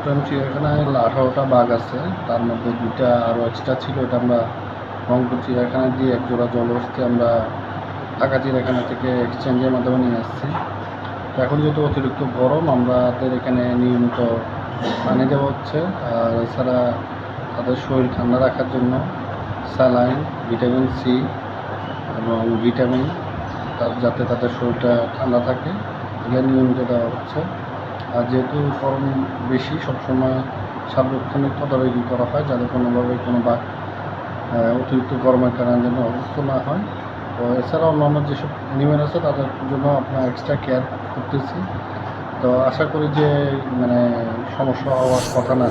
চট্টগ্রাম চিড়িয়াখানায় 18টা বাঘ আছে, তার মধ্যে 2টা আরও এক্সট্রা ছিল। এটা আমরা রংপুর চিড়িয়াখানায় দিয়ে এক জোড়া জলহস্তি আমরা ঢাকা চিড়িয়াখানা থেকে এক্সচেঞ্জের মাধ্যমে নিয়ে আসছি। তো এখন যেহেতু অতিরিক্ত গরম, আমাদের এখানে নিয়মিত পানি দেওয়া হচ্ছে। আর এছাড়া তাদের শরীর ঠান্ডা রাখার জন্য স্যালাইন, ভিটামিন সি এবং ভিটামিন, যাতে তাদের শরীরটা ঠান্ডা থাকে, এগুলো নিয়মিত দেওয়া হচ্ছে। আর যেহেতু গরম বেশি, সবসময় সার্বক্ষণিক তদারকি করা হয় যাতে কোনোভাবে কোনো বাঘ অতিরিক্ত গরমের কারণে যেন অসুস্থ না হয়। তো এছাড়া অন্যান্য যেসব অ্যানিমেল আছে তাদের জন্য আপনার এক্সট্রা কেয়ার করতেছি। তো আশা করি যে সমস্যা হওয়ার কথা না।